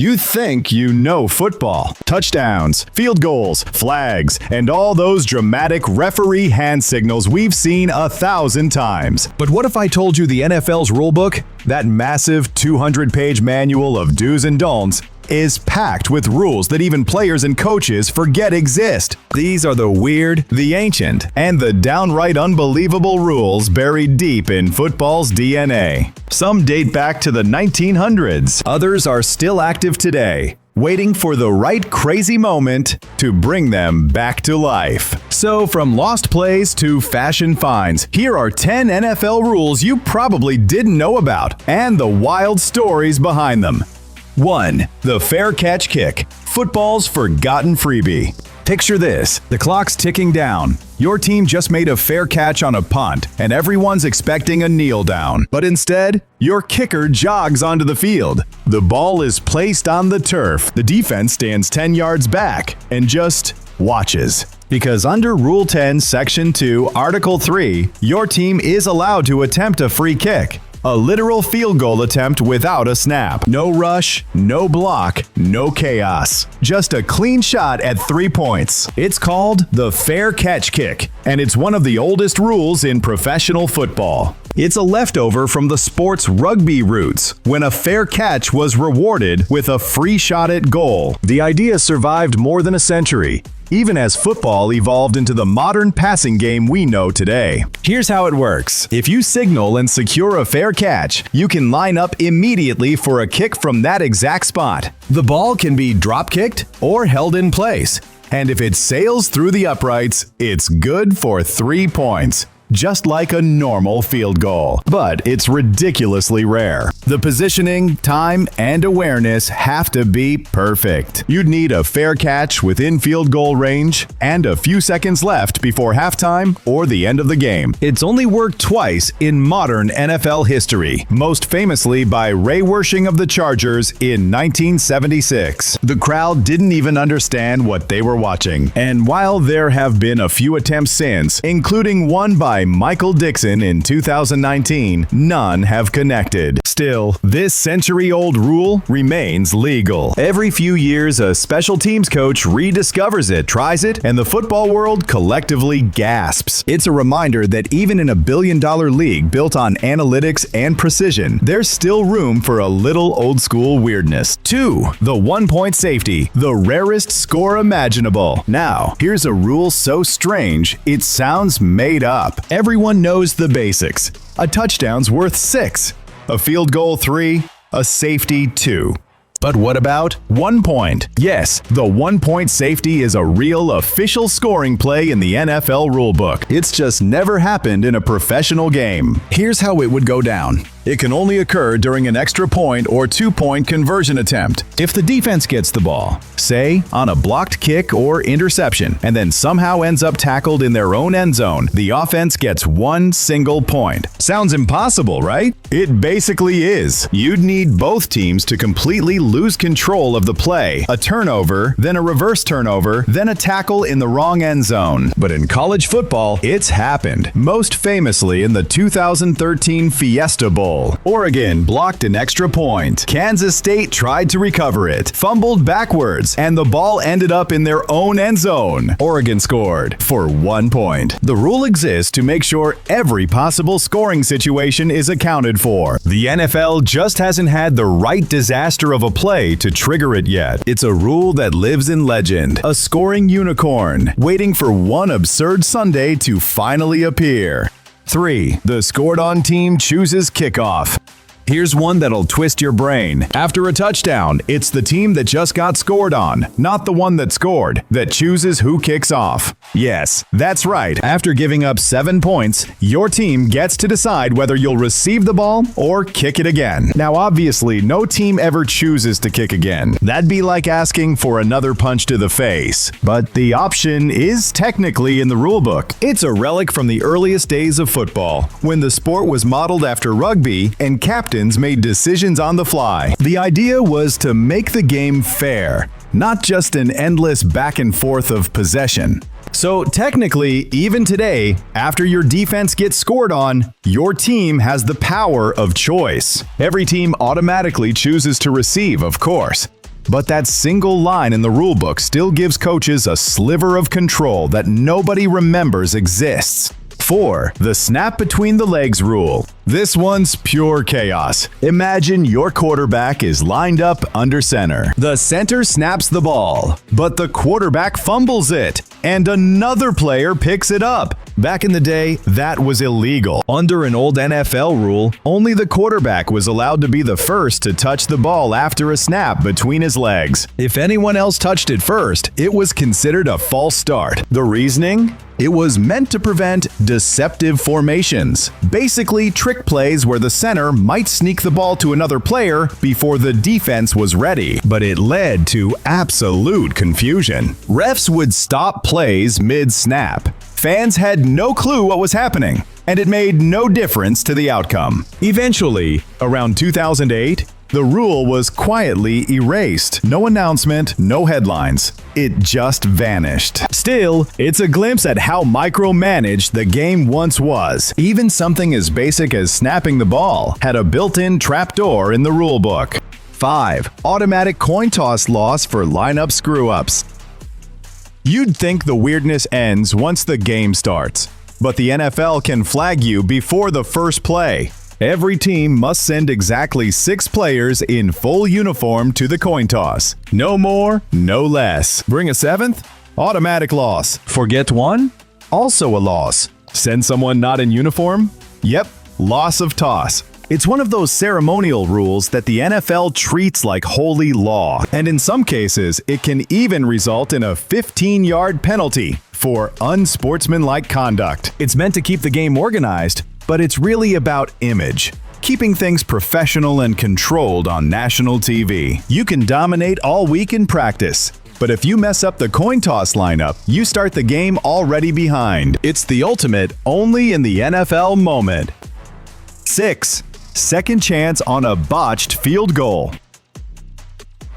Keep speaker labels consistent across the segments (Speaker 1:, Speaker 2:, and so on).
Speaker 1: You think you know football. Touchdowns, field goals, flags, and all those dramatic referee hand signals we've seen 1,000 times. But what if I told you the NFL's rulebook, that massive 200-page manual of do's and don'ts, is packed with rules that even players and coaches forget exist? These are the weird, the ancient, and the downright unbelievable rules buried deep in football's DNA. Some date back to the 1900s. Others are still active today, waiting for the right crazy moment to bring them back to life. So from lost plays to fashion finds, here are 10 NFL rules you probably didn't know about, and the wild stories behind them. 1. The fair catch kick, football's forgotten freebie. Picture this, the clock's ticking down. Your team just made a fair catch on a punt, and everyone's expecting a kneel down. But instead, your kicker jogs onto the field. The ball is placed on the turf. The defense stands 10 yards back and just watches. Because under Rule 10, Section 2, Article 3, your team is allowed to attempt a free kick. A literal field goal attempt without a snap. No rush, no block, no chaos. Just a clean shot at 3 points. It's called the fair catch kick, and it's one of the oldest rules in professional football. It's a leftover from the sport's rugby roots, when a fair catch was rewarded with a free shot at goal. The idea survived more than a century, even as football evolved into the modern passing game we know today. Here's how it works. If you signal and secure a fair catch, you can line up immediately for a kick from that exact spot. The ball can be drop-kicked or held in place, and if it sails through the uprights, it's good for 3 points. Just like a normal field goal. But it's ridiculously rare. The positioning, time, and awareness have to be perfect. You'd need a fair catch within field goal range and a few seconds left before halftime or the end of the game. It's only worked twice in modern NFL history, most famously by Ray Wersching of the Chargers in 1976. The crowd didn't even understand what they were watching. And while there have been a few attempts since, including one by Michael Dixon in 2019, none have connected. Still, this century-old rule remains legal. Every few years, a special teams coach rediscovers it, tries it, and the football world collectively gasps. It's a reminder that even in a billion-dollar league built on analytics and precision, there's still room for a little old-school weirdness. 2. The one-point safety, the rarest score imaginable. Now, here's a rule so strange, it sounds made up. Everyone knows the basics. A touchdown's worth 6, a field goal 3, a safety 2. But what about 1 point? Yes, the 1-point safety is a real official scoring play in the NFL rulebook. It's just never happened in a professional game. Here's how it would go down. It can only occur during an extra point or 2-point conversion attempt. If the defense gets the ball, say on a blocked kick or interception, and then somehow ends up tackled in their own end zone, the offense gets 1 single point. Sounds impossible, right? It basically is. You'd need both teams to completely lose control of the play, a turnover, then a reverse turnover, then a tackle in the wrong end zone. But in college football, it's happened. Most famously in the 2013 Fiesta Bowl. Oregon blocked an extra point. Kansas State tried to recover it, fumbled backwards, and the ball ended up in their own end zone. Oregon scored for 1 point. The rule exists to make sure every possible scoring situation is accounted for. The NFL just hasn't had the right disaster of a play to trigger it yet. It's a rule that lives in legend, a scoring unicorn, waiting for one absurd Sunday to finally appear. 3. The scored-on team chooses kickoff. Here's one that'll twist your brain. After a touchdown, it's the team that just got scored on, not the one that scored, that chooses who kicks off. Yes, that's right. After giving up 7 points, your team gets to decide whether you'll receive the ball or kick it again. Now, obviously, no team ever chooses to kick again. That'd be like asking for another punch to the face. But the option is technically in the rulebook. It's a relic from the earliest days of football, when the sport was modeled after rugby and captains made decisions on the fly. The idea was to make the game fair, not just an endless back and forth of possession. So technically, even today, after your defense gets scored on, your team has the power of choice. Every team automatically chooses to receive, of course. But that single line in the rulebook still gives coaches a sliver of control that nobody remembers exists. 4. The snap between the legs rule. This one's pure chaos. Imagine your quarterback is lined up under center. The center snaps the ball, but the quarterback fumbles it, and another player picks it up. Back in the day, that was illegal. Under an old NFL rule, only the quarterback was allowed to be the first to touch the ball after a snap between his legs. If anyone else touched it first, it was considered a false start. The reasoning? It was meant to prevent deceptive formations, basically trick plays where the center might sneak the ball to another player before the defense was ready. But it led to absolute confusion. Refs would stop plays mid-snap. Fans had no clue what was happening, and it made no difference to the outcome. Eventually, around 2008, the rule was quietly erased. No announcement, no headlines. It just vanished. Still, it's a glimpse at how micromanaged the game once was. Even something as basic as snapping the ball had a built-in trapdoor in the rulebook. 5. Automatic coin toss loss for lineup screw-ups. You'd think the weirdness ends once the game starts, but the NFL can flag you before the first play. Every team must send exactly 6 players in full uniform to the coin toss. No more, no less. Bring a 7th? Automatic loss. Forget one? Also a loss. Send someone not in uniform? Yep, loss of toss. It's one of those ceremonial rules that the NFL treats like holy law, and in some cases, it can even result in a 15-yard penalty for unsportsmanlike conduct. It's meant to keep the game organized, but it's really about image, keeping things professional and controlled on national TV. You can dominate all week in practice, but if you mess up the coin toss lineup, you start the game already behind. It's the ultimate only in the NFL moment. 6. Second chance on a botched field goal.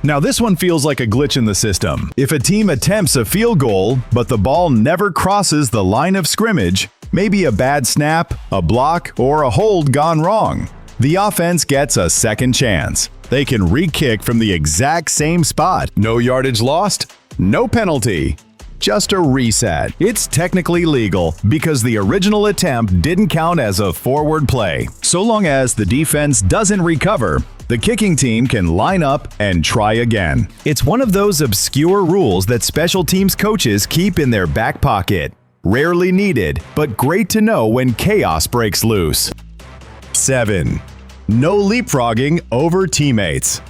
Speaker 1: Now this one feels like a glitch in the system. If a team attempts a field goal, but the ball never crosses the line of scrimmage, maybe a bad snap, a block, or a hold gone wrong, the offense gets a second chance. They can re-kick from the exact same spot. No yardage lost, no penalty. Just a reset. It's technically legal because the original attempt didn't count as a forward play. So long as the defense doesn't recover, the kicking team can line up and try again. It's one of those obscure rules that special teams coaches keep in their back pocket. Rarely needed, but great to know when chaos breaks loose. 7. No leapfrogging over teammates.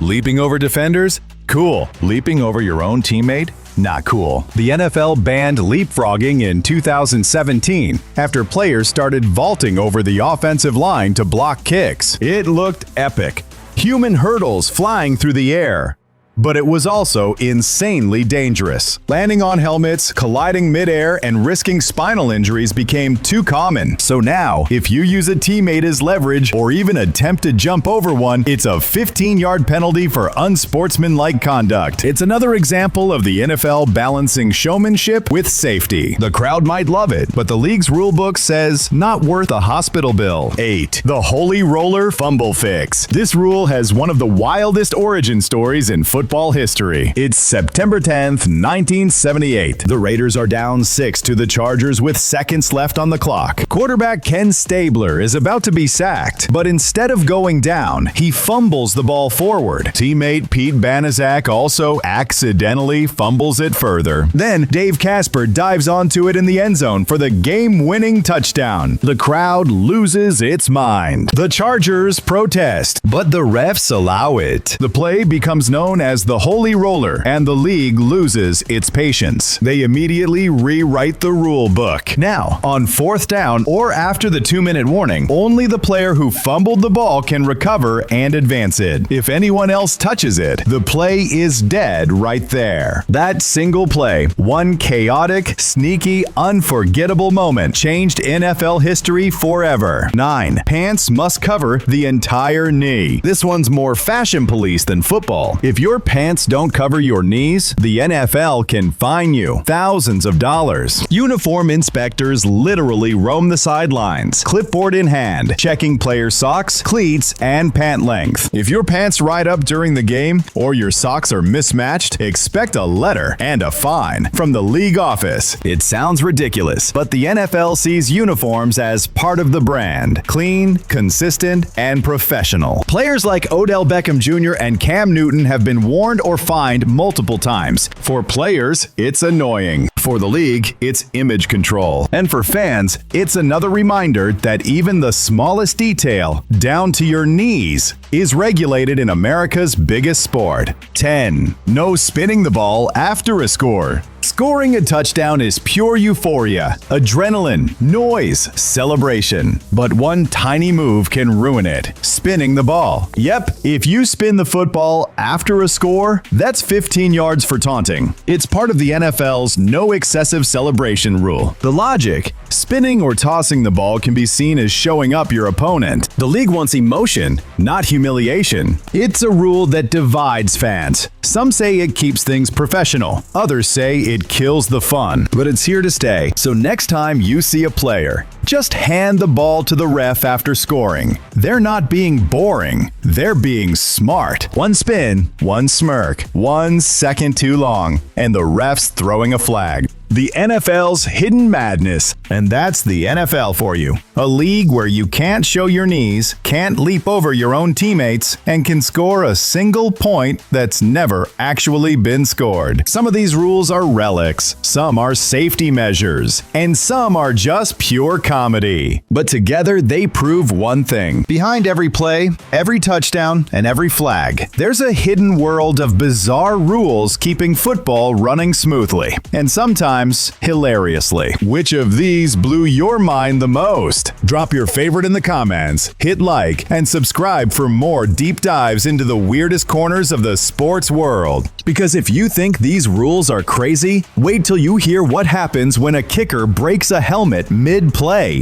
Speaker 1: Leaping over defenders? Cool. Leaping over your own teammate? Not cool. The NFL banned leapfrogging in 2017 after players started vaulting over the offensive line to block kicks. It looked epic. Human hurdles flying through the air. But it was also insanely dangerous. Landing on helmets, colliding midair, and risking spinal injuries became too common. So now, if you use a teammate as leverage or even attempt to jump over one, it's a 15-yard penalty for unsportsmanlike conduct. It's another example of the NFL balancing showmanship with safety. The crowd might love it, but the league's rulebook says not worth a hospital bill. 8. The Holy Roller Fumble Fix. This rule has one of the wildest origin stories in football history. It's September 10th, 1978. The Raiders are down 6 to the Chargers with seconds left on the clock. Quarterback Ken Stabler is about to be sacked, but instead of going down, he fumbles the ball forward. Teammate Pete Banaszak also accidentally fumbles it further. Then Dave Casper dives onto it in the end zone for the game-winning touchdown. The crowd loses its mind. The Chargers protest, but the refs allow it. The play becomes known as the Holy Roller, and the league loses its patience. They immediately rewrite the rule book. Now, on 4th down or after the 2-minute warning, only the player who fumbled the ball can recover and advance it. If anyone else touches it, the play is dead right there. That single play, one chaotic, sneaky, unforgettable moment, changed NFL history forever. 9. Pants must cover the entire knee. This one's more fashion police than football. If your your pants don't cover your knees, the NFL can fine you thousands of dollars. Uniform inspectors literally roam the sidelines, clipboard in hand, checking player socks, cleats, and pant length. If your pants ride up during the game or your socks are mismatched, expect a letter and a fine from the league office. It sounds ridiculous, but the NFL sees uniforms as part of the brand. Clean, consistent, and professional. Players like Odell Beckham Jr. and Cam Newton have been warned or fined multiple times. For players, it's annoying. For the league, it's image control. And for fans, it's another reminder that even the smallest detail, down to your knees, is regulated in America's biggest sport. 10. No spinning the ball after a score. Scoring a touchdown is pure euphoria, adrenaline, noise, celebration. But one tiny move can ruin it. Spinning the ball. Yep, if you spin the football after a score, that's 15 yards for taunting. It's part of the NFL's no excessive celebration rule. The logic: spinning or tossing the ball can be seen as showing up your opponent. The league wants emotion, not humiliation. It's a rule that divides fans. Some say it keeps things professional. Others say it kills the fun. But it's here to stay. So next time you see a player, just hand the ball to the ref after scoring. They're not being boring. They're being smart. One spin, one smirk, 1 second too long, and the ref's throwing a flag. The NFL's hidden madness. And that's the NFL for you. A league where you can't show your knees, can't leap over your own teammates, and can score a single point that's never actually been scored. Some of these rules are relics, some are safety measures, and some are just pure comedy. But together they prove one thing. Behind every play, every touchdown, and every flag, there's a hidden world of bizarre rules keeping football running smoothly. And sometimes hilariously. Which of these blew your mind the most? Drop your favorite in the comments, hit like, and subscribe for more deep dives into the weirdest corners of the sports world. Because if you think these rules are crazy, wait till you hear what happens when a kicker breaks a helmet mid-play.